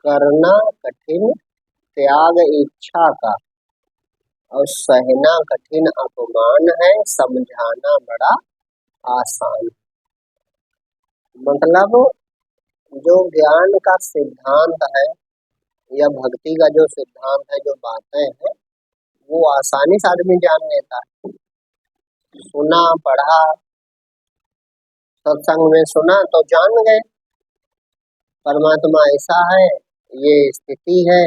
करना कठिन त्याग इच्छा का, और सहना कठिन अपमान है, समझाना बड़ा आसान। मतलब जो ज्ञान का सिद्धांत है या भक्ति का जो सिद्धांत है, जो बातें हैं, वो आसानी से आदमी जान लेता है। सुना पढ़ा, सत्संग में सुना तो जान गए परमात्मा ऐसा है, ये स्थिति है,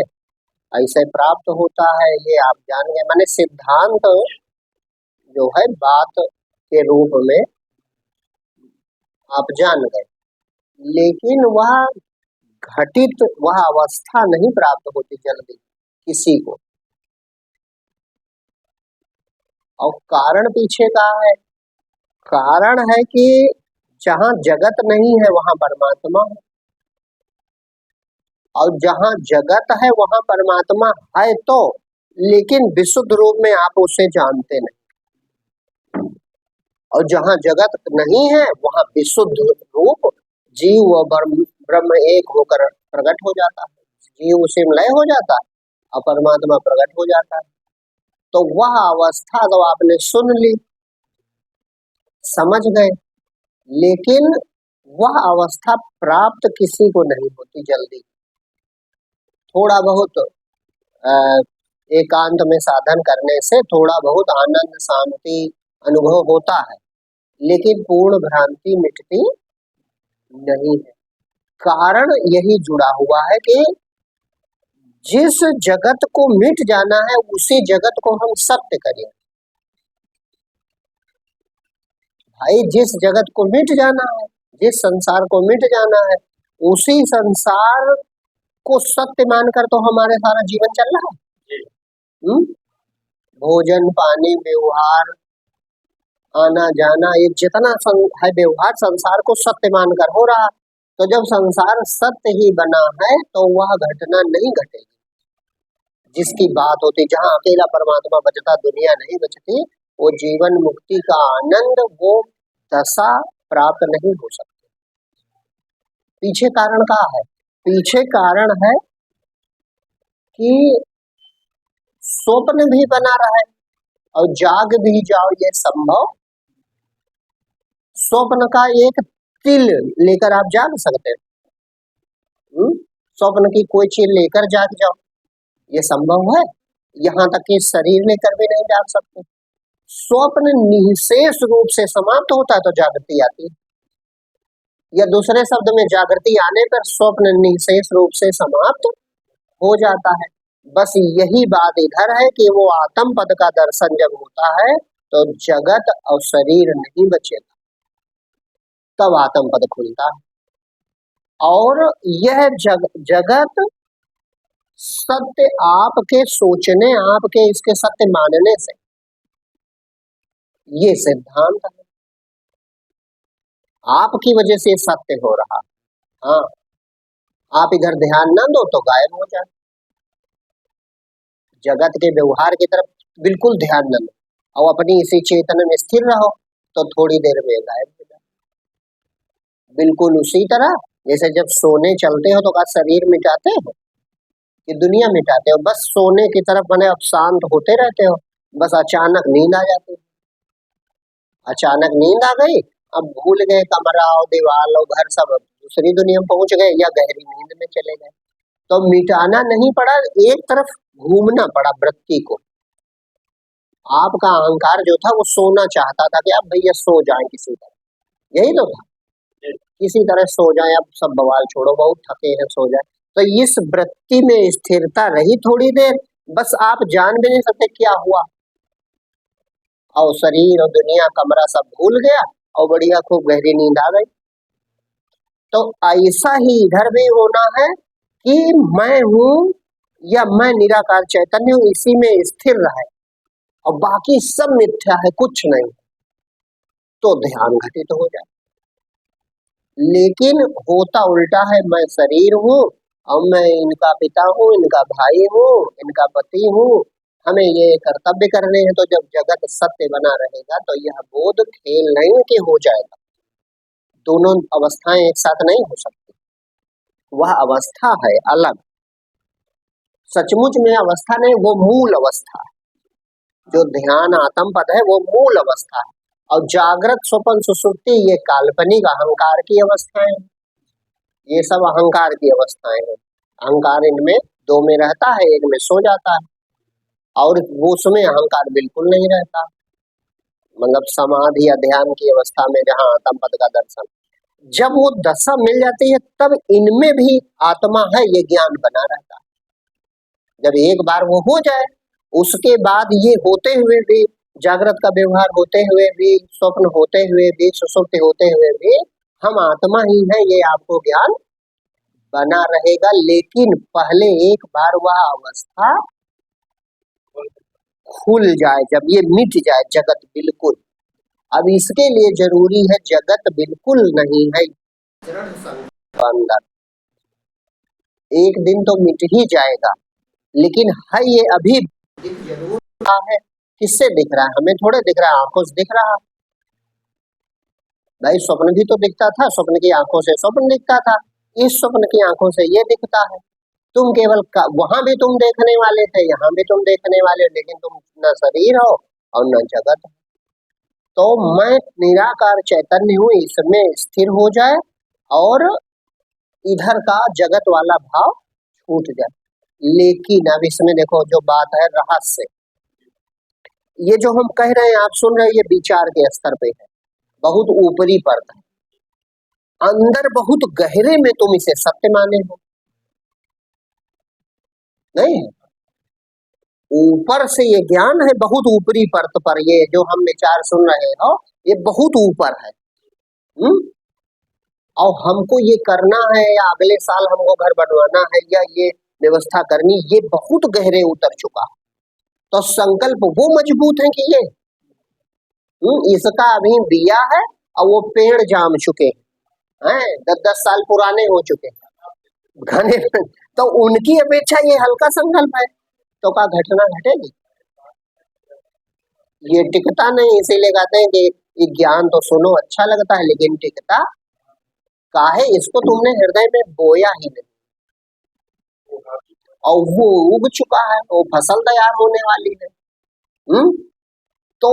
ऐसे प्राप्त होता है, ये आप जान गए। माने सिद्धांत जो है बात के रूप में आप जान गए, लेकिन वह घटित, वह अवस्था नहीं प्राप्त होती जल्दी किसी को। और कारण पीछे का है, कारण है कि जहाँ जगत नहीं है वहां परमात्मा है, और जहाँ जगत है वहां परमात्मा है तो, लेकिन विशुद्ध रूप में आप उसे जानते नहीं। और जहाँ जगत नहीं है वहां विशुद्ध रूप जीव व ब्रह्म एक होकर प्रकट हो जाता है, जीव उसे लय हो जाता है और परमात्मा प्रकट हो जाता है। तो वह अवस्था तो आपने सुन ली, समझ गए, लेकिन वह अवस्था प्राप्त किसी को नहीं होती जल्दी। थोड़ा बहुत एकांत में साधन करने से थोड़ा बहुत आनंद शांति अनुभव होता है, लेकिन पूर्ण भ्रांति मिटती नहीं है। कारण यही जुड़ा हुआ है कि जिस जगत को मिट जाना है उसी जगत को हम सत्य करें। भाई जिस जगत को मिट जाना है, जिस संसार को मिट जाना है, उसी संसार को सत्य मानकर तो हमारे सारा जीवन चल रहा है। भोजन पानी व्यवहार आना जाना, ये जितना है व्यवहार संसार को सत्य मानकर हो रहा। तो जब संसार सत्य ही बना है तो वह घटना नहीं घटेगी जिसकी बात होती। जहाँ अकेला परमात्मा बचता दुनिया नहीं बचती, वो जीवन मुक्ति का आनंद, वो दशा प्राप्त नहीं हो सकती। पीछे कारण क्या है? पीछे कारण है कि स्वप्न भी बना रहे और जाग भी जाओ, ये संभव। स्वप्न का एक तिल लेकर आप जाग सकते हैं। स्वप्न की कोई चीज लेकर जाग जाओ, ये संभव है? यहाँ तक कि शरीर लेकर भी नहीं जाग सकते। स्वप्न निःशेष रूप से समाप्त होता है तो जागृति आती है, या दूसरे शब्द में जागृति आने पर स्वप्न निःशेष रूप से समाप्त हो जाता है। बस यही बात इधर है कि वो आत्म पद का दर्शन जब होता है तो जगत और शरीर नहीं बचेगा, तब आत्म पद खुलता है। और यह जगत सत्य आपके सोचने, आपके इसके सत्य मानने से, ये सिद्धांत है। आपकी वजह से सत्य हो रहा। हाँ, आप इधर ध्यान न दो तो गायब हो जाए। जगत के व्यवहार की तरफ बिल्कुल ध्यान न दो और अपनी इसी चेतन में स्थिर रहो तो थोड़ी देर में गायब हो जाए। बिल्कुल उसी तरह जैसे जब सोने चलते हो तो क्या शरीर मिटाते हो कि दुनिया मिटाते हो? बस सोने की तरफ मैंने अब शांत होते रहते हो, बस अचानक नींद आ जाती है। अचानक नींद आ गई, अब भूल गए कमरा और दीवार और घर सब, दूसरी दुनिया में पहुंच गए या गहरी नींद में चले गए। तो मिटाना नहीं पड़ा, एक तरफ घूमना पड़ा वृत्ति को। आपका अहंकार जो था वो सोना चाहता था कि अब भैया सो जाए किसी तरह, यही तो था, किसी तरह सो जाए, अब सब बवाल छोड़ो, बहुत थके हैं, सो जाए। तो इस वृत्ति में स्थिरता रही थोड़ी देर, बस आप जान भी नहीं सकते क्या हुआ, और शरीर और दुनिया कमरा सब भूल गया और बढ़िया खूब गहरी नींद आ गई। तो ऐसा ही इधर भी होना है कि मैं हूँ या मैं निराकार चैतन्य हूँ, इसी में स्थिर रहे और बाकी सब मिथ्या है, कुछ नहीं, तो ध्यान घटित हो जाए। लेकिन होता उल्टा है, मैं शरीर हूँ और मैं इनका पिता हूँ, इनका भाई हूँ, इनका पति हूँ, हमें ये कर्तव्य करने हैं। तो जब जगत सत्य बना रहेगा तो यह बोध खेल नहीं कि हो जाएगा। दोनों अवस्थाएं एक साथ नहीं हो सकती, वह अवस्था है अलग। सचमुच में अवस्था नहीं, वो मूल अवस्था है। जो ध्यान आत्म पद है वो मूल अवस्था है, और जागृत स्वप्न सुसुप्ति ये काल्पनिक अहंकार की अवस्थाएं हैं। ये सब अहंकार की अवस्थाएं हैं। अहंकार इनमें दो में रहता है, एक में सो जाता है, और वो उसमें अहंकार बिल्कुल नहीं रहता। मतलब समाधि या ध्यान की अवस्था में जहाँ आत्म पद का दर्शन, जब वो दशा मिल जाती है तब इनमें भी आत्मा है ये ज्ञान बना रहता है। जब एक बार वो हो जाए, उसके बाद ये होते हुए भी, जागृत का व्यवहार होते हुए भी, स्वप्न होते हुए भी, सुषुप्ति होते हुए भी हम आत्मा ही है, ये आपको ज्ञान बना रहेगा। लेकिन पहले एक बार वह अवस्था खुल जाए, जब ये मिट जाए जगत बिल्कुल। अब इसके लिए जरूरी है जगत बिल्कुल नहीं है, दृढ़ संकल्प अंदर। एक दिन तो मिट ही जाएगा, लेकिन है ये अभी दिख जरूर रहा है। किससे दिख रहा है? हमें थोड़े दिख रहा है, आंखों से दिख रहा है। भाई स्वप्न भी तो दिखता था, स्वप्न की आंखों से स्वप्न दिखता था, इस स्वप्न की आंखों से ये दिखता है। तुम केवल वहां भी तुम देखने वाले थे, यहाँ भी तुम देखने वाले, लेकिन तुम न शरीर हो और न जगत हो। तो मैं निराकार चैतन्य हूँ, इसमें स्थिर हो जाए और इधर का जगत वाला भाव छूट जाए। लेकिन अब इसमें देखो जो बात है रहस्य, ये जो हम कह रहे हैं आप सुन रहे हैं, ये विचार के स्तर पे है, बहुत ऊपरी परत है। अंदर बहुत गहरे में तुम इसे सत्य माने हो नहीं? ऊपर से ये ज्ञान है बहुत ऊपरी परत पर, ये जो हम विचार सुन रहे हो ये बहुत ऊपर है। और हमको ये करना है, या अगले साल हमको घर बनवाना है, या ये व्यवस्था करनी, ये बहुत गहरे उतर चुका। तो संकल्प वो मजबूत है कि ये इसका अभी बिया है और वो पेड़ जाम चुके हैं, 10-10 साल पुराने हो चुके घने। तो उनकी अपेक्षा ये हल्का संकल्प है, तो क्या घटना घटेगी? ये टिकता नहीं, इसीलिए कहते हैं कि ये ज्ञान तो सुनो अच्छा लगता है, लेकिन टिकता काहे? इसको तुमने हृदय में बोया ही नहीं, और वो उग चुका है, वो फसल तैयार होने वाली है। तो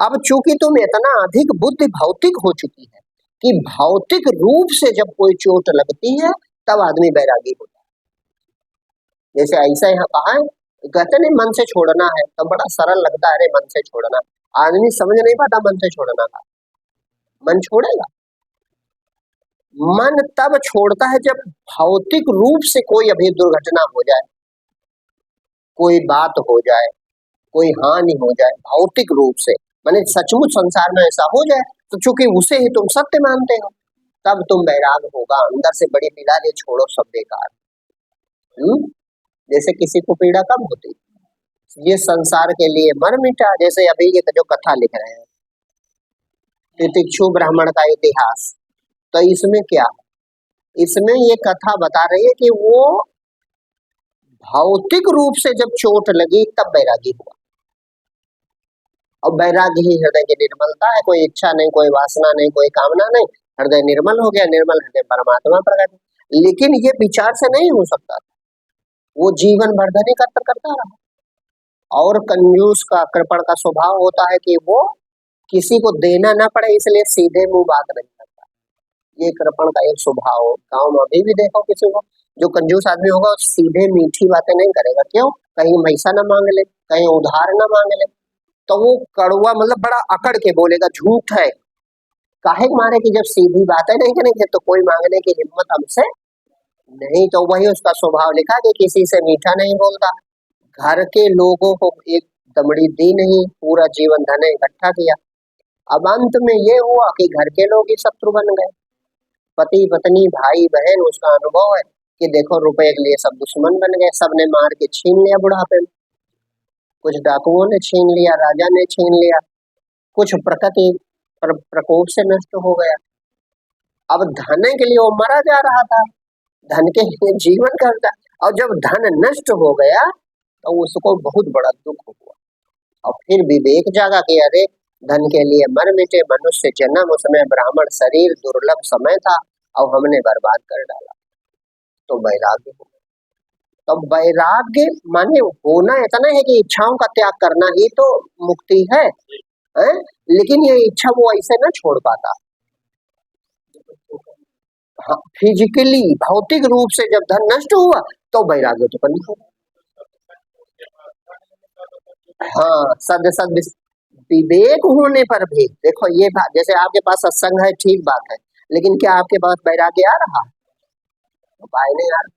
अब चूंकि तुम इतना अधिक बुद्धि भौतिक हो चुकी है कि भौतिक रूप से जब कोई चोट लगती है तब आदमी बैरागी होता है। जैसे ऐसा यहाँ कहा है, कहते नहीं मन से छोड़ना है, तो बड़ा सरल लगता है, अरे मन से छोड़ना। आदमी समझ नहीं पाता मन से छोड़ना का। मन छोड़ेगा, मन तब छोड़ता है जब भौतिक रूप से कोई अभी दुर्घटना हो जाए, कोई बात हो जाए, कोई हानि हो जाए भौतिक रूप से, माने सचमुच संसार में ऐसा हो जाए, तो चूंकि उसे ही तुम सत्य मानते हो, तब तुम बैराग होगा। अंदर से बड़ी पीड़ा, ये छोड़ो सब बेकार। जैसे किसी को पीड़ा कब होती, ये संसार के लिए मर मिटा। जैसे अभी ये जो कथा लिख रहे हैं तितिक्षु ब्राह्मण का इतिहास, तो इसमें क्या, इसमें ये कथा बता रही है कि वो भौतिक रूप से जब चोट लगी तब बैरागी हुआ। और बैरागी ही हृदय की निर्मलता है, कोई इच्छा नहीं, कोई वासना नहीं, कोई कामना नहीं, हृदय निर्मल हो गया, निर्मल हृदय परमात्मा प्रकट। लेकिन ये विचार से नहीं हो सकता, वो जीवन भर धनी करता रहा। और कंजूस का कृपण का स्वभाव होता है कि वो किसी को देना ना पड़े, इसलिए सीधे मुंह बात नहीं करता। ये कृपण का एक स्वभाव। गाँव में अभी भी देखो किसी को, जो कंजूस आदमी होगा सीधे मीठी बातें नहीं करेगा। क्यों? कहीं पैसा ना मांग ले, कहीं उधार ना मांग ले, तो वो कड़वा मतलब बड़ा अकड़ के बोलेगा, झूठ है काहे मारे कि जब सीधी बातें नहीं करेंगे तो कोई मांगने की हिम्मत हमसे नहीं। तो वही उसका स्वभाव लिखा कि किसी से मीठा नहीं बोलता, घर के लोगों को एक दमड़ी दी नहीं, पूरा जीवन धन इकट्ठा किया। अब अंत में ये हुआ कि घर के लोग ही शत्रु बन गए, पति पत्नी भाई बहन। उसका अनुभव है कि देखो रुपए के लिए सब दुश्मन बन गए, सबने मार के छीन लिया बुढ़ापे में, कुछ डाकुओं ने छीन लिया, राजा ने छीन लिया, कुछ प्रकृति प्रकोप से नष्ट हो गया। अब धन के लिए वो मरा जा रहा था, धन के लिए जीवन करता, और जब धन नष्ट हो गया तो उसको बहुत बड़ा दुख हुआ। और फिर विवेक जागा कि अरे धन के लिए मर मिटे, मनुष्य जन्म, उसमें ब्राह्मण शरीर, दुर्लभ समय था और हमने बर्बाद कर डाला। तो वैराग्य हो। तो वैराग्य माने होना इतना है कि इच्छाओं का त्याग करना ही तो मुक्ति है? लेकिन ये इच्छा वो ऐसे ना छोड़ पाता। हाँ, फिजिकली भौतिक रूप से जब धन नष्ट हुआ तो वैराग्य उत्पन्न हुआ। हाँ, सद सद विवेक होने पर भी देखो ये बात, जैसे आपके पास सत्संग है ठीक बात है, लेकिन क्या आपके पास वैराग्य आ रहा? तो पाए नहीं यार।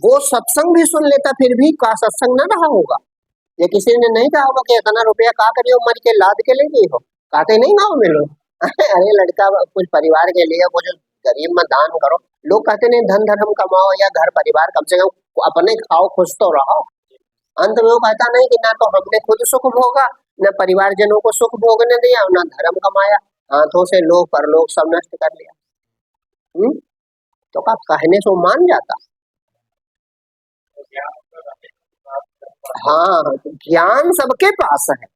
वो सत्संग भी सुन लेता फिर भी का सत्संग न रहा होगा। ये किसी ने नहीं कहा होगा कि इतना रुपया का करियो मर के लाद के ले गई हो, कहते नहीं गाँव में लोग अरे लड़का कुछ परिवार के लिए कुछ गरीब में दान करो। लोग कहते नहीं धन धर्म कमाओ या घर परिवार कम से कम अपने खाओ खुश तो रहो। अंत में वो कहता नहीं कि ना तो हमने खुद सुख भोगा, न परिवारजनों को सुख भोगने दिया, न धर्म कमाया, हाथों से लोग परलोक सब नष्ट कर लिया। तो का कहने से वो मान जाता। हाँ, ज्ञान सबके पास है,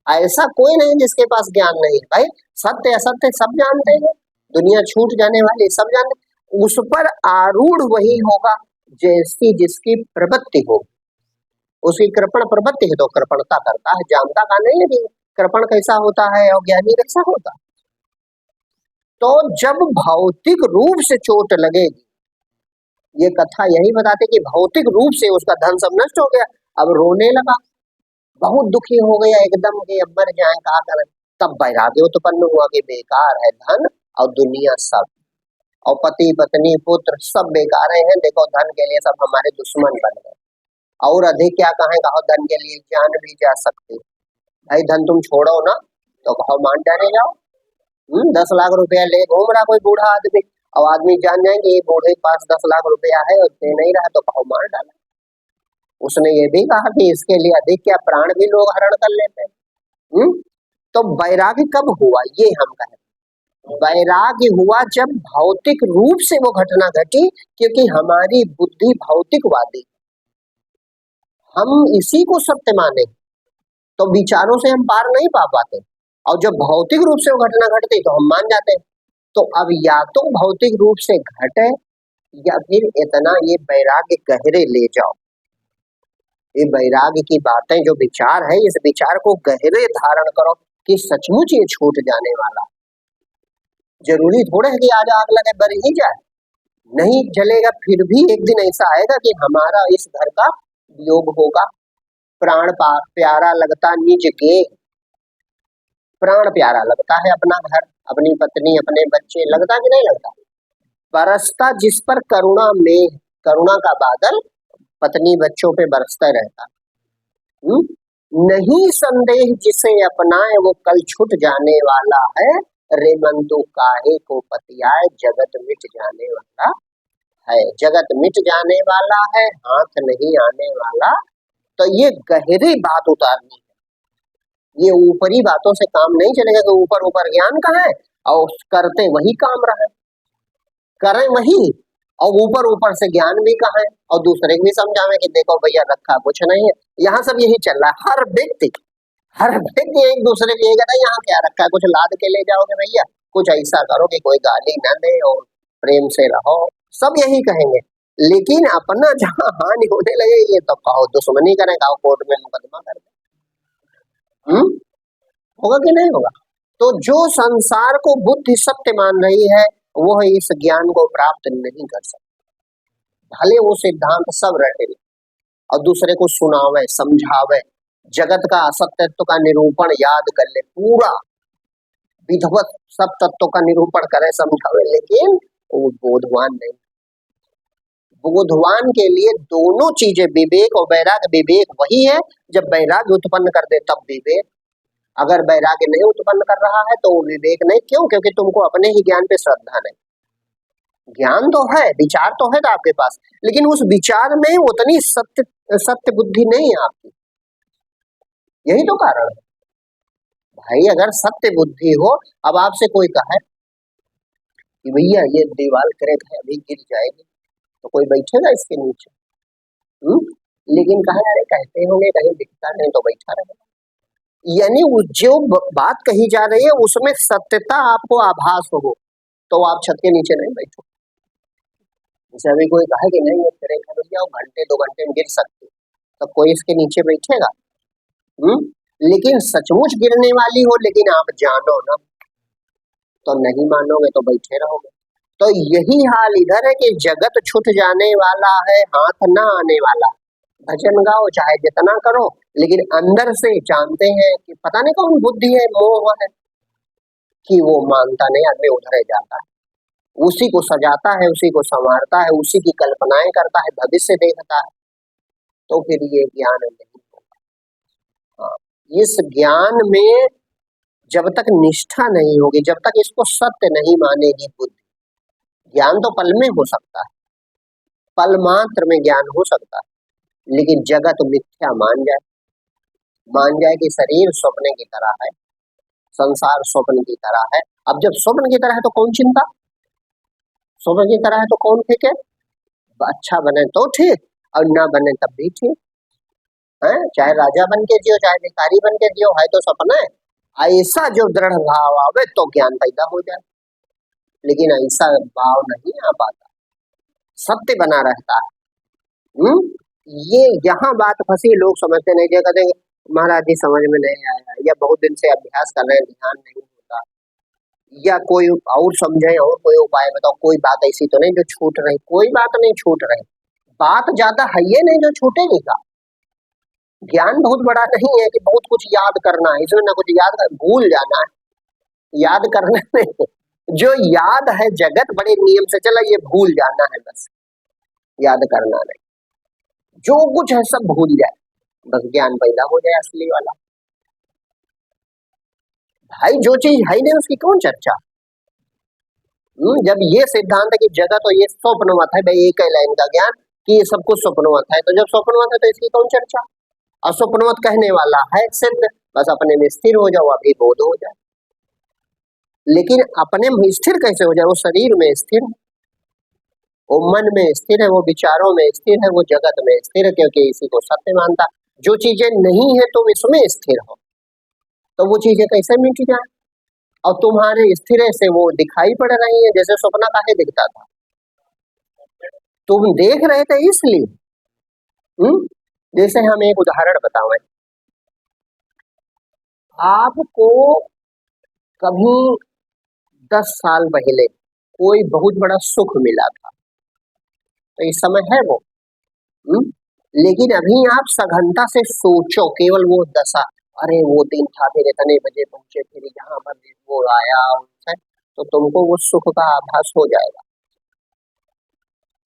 ऐसा कोई नहीं जिसके पास ज्ञान नहीं है भाई। सत्य असत्य सब जानते हैं, दुनिया छूट जाने वाली सब जानते, उस पर आरूढ़ वही होगा जैसी जिसकी प्रवृत्ति हो। उसकी कृपण प्रवृत्ति है तो कृपणता करता है, जानता का नहीं है कि कृपण कैसा होता है और ज्ञानी कैसा होता। तो जब भौतिक रूप से चोट लगेगी, ये कथा यही बताते कि भौतिक रूप से उसका धन सब नष्ट हो गया, अब रोने लगा, बहुत दुखी हो गया एकदम कि अब मर जाए क्या करें। तब वैराग्य उत्पन्न हुआ कि बेकार है धन और दुनिया सब, और पति पत्नी पुत्र सब बेकार हैं, देखो धन के लिए सब हमारे दुश्मन बन गए। और अधिक क्या कहें, कहो धन के लिए जान भी जा सकती। भाई धन तुम छोड़ो ना तो कहो मान जाने जाओ। 10 लाख रुपया ले घूम रहा कोई बूढ़ा आदमी, और आदमी जान जाएंगे ये बूढ़े के पास 10 लाख रुपया है और दे नहीं रहा तो कहो मार डाला। उसने ये भी कहा कि इसके लिए अधिक क्या प्राण भी लोग हरण कर लेते हैं। तो वैराग्य कब हुआ ये हम कहें, वैराग्य हुआ जब भौतिक रूप से वो घटना घटी, क्योंकि हमारी बुद्धि भौतिकवादी, हम इसी को सत्य माने तो विचारों से हम पार नहीं पा पाते, और जब भौतिक रूप से वो घटना घटती तो हम मान जाते हैं। तो अब या तो भौतिक रूप से घटे या फिर इतना ये वैराग्य गहरे ले जाओ। ये वैराग्य की बातें जो विचार है, इस विचार को गहरे धारण करो कि सचमुच ये छूट जाने वाला। जरूरी थोड़ा है कि आज आग लगे बर ही जाए, नहीं जलेगा, फिर भी एक दिन ऐसा आएगा कि हमारा इस घर का वियोग होगा। प्राण प्यारा लगता निज के, प्राण प्यारा लगता है अपना घर, अपनी पत्नी, अपने बच्चे, लगता कि नहीं लगता? बरसता जिस पर करुणा में, करुणा का बादल पत्नी बच्चों पे बरसता रहता। नहीं संदेह जिसे अपनाए वो कल छूट जाने वाला है, रे मन तो काहे को पतियाए, जगत मिट जाने वाला है, जगत मिट जाने वाला है, हाथ नहीं आने वाला। तो ये गहरी बात उतारनी है, ये ऊपरी बातों से काम नहीं चलेगा कि ऊपर ऊपर ज्ञान कहाँ है और करते वही काम रहे, करें वही और ऊपर ऊपर से ज्ञान भी कहाँ है, और दूसरे को भी समझावे कि देखो भैया रखा कुछ नहीं है। यहाँ सब यही चल रहा है, हर व्यक्ति एक दूसरे को ये कहता है यहाँ क्या रखा है, कुछ लाद के ले जाओगे भैया, कुछ ऐसा करो कि कोई गाली न दे और प्रेम से रहो, सब यही कहेंगे। लेकिन अपना जहाँ हानि होने लगे ये तो कहो दुश्मनी करें, कहो कोर्ट में मुकदमा कर दे। होगा कि नहीं होगा? तो जो संसार को बुद्धि सत्य मान रही है वो इस ज्ञान को प्राप्त नहीं कर सकता, भले वो सिद्धांत सब रटे और दूसरे को सुनावे समझावे, जगत का असत्यत्व का निरूपण याद कर ले, पूरा विधवत सब तत्वों का निरूपण करे समझावे, लेकिन वो बोधवान नहीं। बोधवान के लिए दोनों चीजें, विवेक और वैराग्य, विवेक वही है जब वैराग्य उत्पन्न कर दे तब विवेक, अगर वैराग्य नहीं उत्पन्न कर रहा है तो वो विवेक नहीं। क्यों? क्योंकि तुमको अपने ही ज्ञान पे श्रद्धा नहीं। ज्ञान तो है, विचार तो है आपके पास, लेकिन उस विचार में उतनी सत्य बुद्धि नहीं है आपकी, यही तो कारण है। भाई अगर सत्य बुद्धि हो, अब आपसे कोई कहे कि भैया ये दीवार क्रैक है अभी गिर जाएगी, तो कोई बैठेगा इसके नीचे? लेकिन कहा अरे कहते होंगे कहीं दिखता नहीं तो बैठा रहेगा। यानी जो बात कही जा रही है उसमें सत्यता आपको आभास हो तो आप छत के नीचे नहीं बैठो। जैसे अभी कोई कहे कि नहीं ये तेरे घर में जाओ, घंटे 2 घंटे में गिर सकती, तो कोई इसके नीचे बैठेगा? हम्म। लेकिन सचमुच गिरने वाली हो, लेकिन आप जानो ना, तो नहीं मानोगे तो बैठे रहोगे। तो यही हाल इधर है कि जगत छूट जाने वाला है, हाथ ना आने वाला। भजन गाओ चाहे जितना करो, लेकिन अंदर से जानते हैं कि पता नहीं कौन बुद्धि है, मोह है, कि वो मानता नहीं, आदमी उधर ही जाता है, उसी को सजाता है, उसी को संवारता है, उसी की कल्पनाएं करता है, भविष्य देखता है। तो फिर ये ज्ञान नहीं होगा। हाँ, इस ज्ञान में जब तक निष्ठा नहीं होगी, जब तक इसको सत्य नहीं मानेगी बुद्धि, ज्ञान तो पल में हो सकता है, पल मात्र में ज्ञान हो सकता है, लेकिन जगत मिथ्या मान जाए कि शरीर स्वप्न की तरह है, संसार स्वप्न की तरह है। अब जब स्वप्न की तरह है तो कौन चिंता, स्वप्न की तरह है तो कौन फेंके? अच्छा बने तो ठीक, और ना बने तब भी ठीक है। चाहे राजा बन के जियो, चाहे भिखारी बन के जियो, है तो सपना है। ऐसा जो दृढ़ भाव आवे तो ज्ञान पैदा हो जाए, लेकिन ऐसा भाव नहीं आ पाता, सत्य बना रहता है। ये यहाँ बात फंसी, लोग समझते नहीं, कहते हैं, महाराज जी समझ में नहीं आया, या बहुत दिन से अभ्यास कर रहे हैं, ध्यान नहीं होता, या कोई और समझे और कोई उपाय बताओ, कोई बात ऐसी तो नहीं जो छूट रही, कोई बात नहीं छूट रही, बात ज्यादा है ये नहीं जो छूटेगी का। ज्ञान बहुत बड़ा नहीं है कि बहुत कुछ याद करना है, इसमें ना कुछ याद कर, भूल जाना है, याद करना नहीं। जो याद है जगत बड़े नियम से चला, ये भूल जाना है बस, याद करना नहीं, जो कुछ है सब भूल जाए, बस ज्ञान पैदा हो जाए असली वाला। भाई जो चीज है नहीं उसकी कौन चर्चा। जब ये सिद्धांत है कि जगत और ये स्वप्नवत है, भाई एक ही लाइन का ज्ञान कि ये सब कुछ स्वप्नवत है, तो जब स्वप्नवत है तो इसकी कौन चर्चा। अस्वप्नवत कहने वाला है सिद्ध, बस अपने में स्थिर हो जाओ, अभी बोध हो जाए। लेकिन अपने में स्थिर कैसे हो जाए? वो शरीर में स्थिर है, वो मन में स्थिर है, वो विचारों में स्थिर है, वो जगत में स्थिर है, क्योंकि इसी को सत्य मानता। जो चीजें नहीं है तुम इसमें स्थिर हो, तो वो चीजें कैसे मिट जाए? और तुम्हारे स्थिर से वो दिखाई पड़ रही है, जैसे सपना काहे दिखता था, तुम देख रहे थे इसलिए। जैसे हम एक उदाहरण बताएं, आपको कभी 10 साल पहले कोई बहुत बड़ा सुख मिला था, तो इस समय है वो। हुँ? लेकिन अभी आप सघनता से सोचो केवल वो दशा, अरे वो दिन था, फिर इतने बजे पहुंचे, फिर यहाँ पर वो आया, तो तुमको वो सुख का आभास हो जाएगा।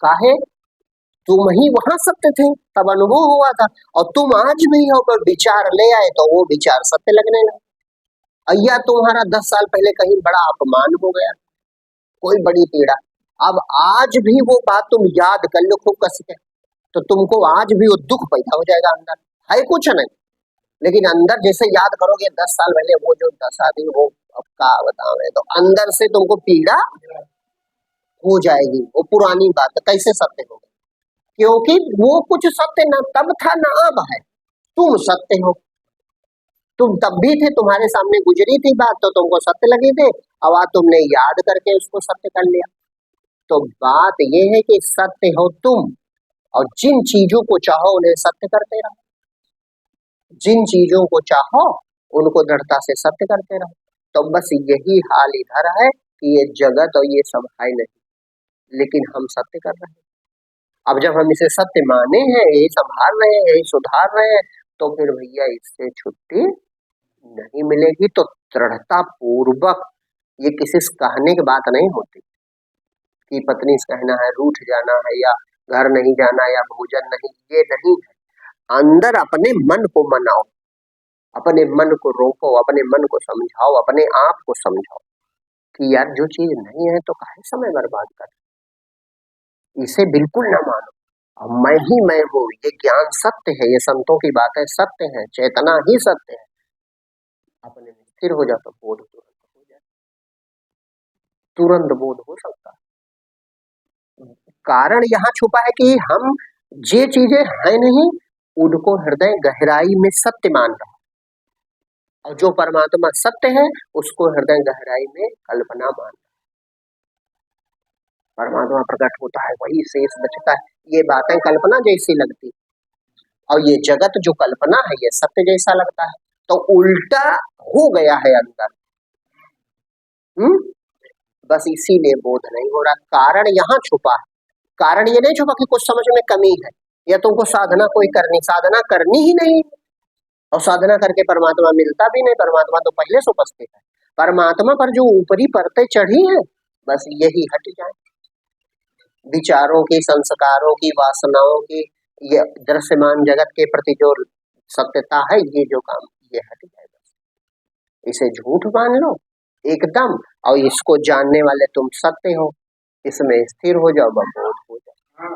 काहे? तुम ही वहां सत्य थे, तब अनुभव हुआ था, और तुम आज भी हो, पर विचार ले आए तो वो विचार सत्य लगने लगे। या तुम्हारा 10 साल पहले कहीं बड़ा अपमान हो गया, कोई बड़ी पीड़ा, अब आज भी वो बात तुम याद कर लो खूब कस के, तो तुमको आज भी वो दुख पैदा हो जाएगा अंदर, है कुछ नहीं, लेकिन अंदर जैसे याद करोगे 10 साल पहले वो जो दशा थी, वो अब का बतावे, तो अंदर से तुमको पीड़ा हो जाएगी। वो पुरानी बात कैसे सत्य होगी? क्योंकि वो कुछ सत्य न तब था न अब है, तुम सत्य हो। तुम तब भी थे, तुम्हारे सामने गुजरी थी बात तो तुमको सत्य लगी थी, अब आज तुमने याद करके उसको सत्य कर लिया। तो बात ये है कि सत्य हो तुम, और जिन चीजों को चाहो उन्हें सत्य करते रहो, जिन चीजों को चाहो उनको दृढ़ता से सत्य करते रहो। तो बस यही हाल इधर है कि ये जगत और ये सब है नहीं, लेकिन हम सत्य कर रहे हैं। अब जब हम इसे सत्य माने हैं, यही संभाल रहे हैं, यही सुधार रहे हैं, तो फिर भैया इससे छुट्टी नहीं मिलेगी। तो दृढ़ता पूर्वक, ये किसी से कहने की बात नहीं होती कि पत्नी से कहना है, रूठ जाना है, या घर नहीं जाना, या भोजन नहीं, ये नहीं है। अंदर अपने मन को मनाओ, अपने मन को रोको, अपने मन को समझाओ, अपने आप को समझाओ कि यार जो चीज नहीं है तो काहे समय बर्बाद कर, इसे बिल्कुल ना मानो। अब मैं हूँ, ये ज्ञान सत्य है, ये संतों की बातें सत्य है, चेतना ही सत्य है। अपने में स्थिर हो जाता, बोध तुरंत हो जाए, तुरंत बोध हो सकता है। कारण यहाँ छुपा है कि हम जे चीजें है नहीं उनको हृदय गहराई में सत्य मान रहा, और जो परमात्मा सत्य है उसको हृदय गहराई में कल्पना मान। परमात्मा प्रकट होता है, वही शेष बचता है। ये बातें कल्पना जैसी लगती और ये जगत जो कल्पना है ये सत्य जैसा लगता है, तो उल्टा हो गया है अंदर। हम्म बस इसीलिए बोध नहीं हो रहा। कारण यहाँ छुपा है। कारण ये नहीं छुपा कि कुछ समझ में कमी है या तुमको साधना कोई करनी ही नहीं, और साधना करके परमात्मा मिलता भी नहीं। परमात्मा तो पहले से उपस्थित है। परमात्मा पर जो ऊपरी परतें चढ़ी है, बस यही हट जाए। विचारों की, संस्कारों की, वासनाओं की, ये दृश्यमान जगत के प्रति जो सत्यता है, ये जो काम, ये हट जाए। बस इसे झूठ मान लो एकदम, और इसको जानने वाले तुम सत्य हो, इसमें स्थिर हो जाओ, बोध हो जाओ।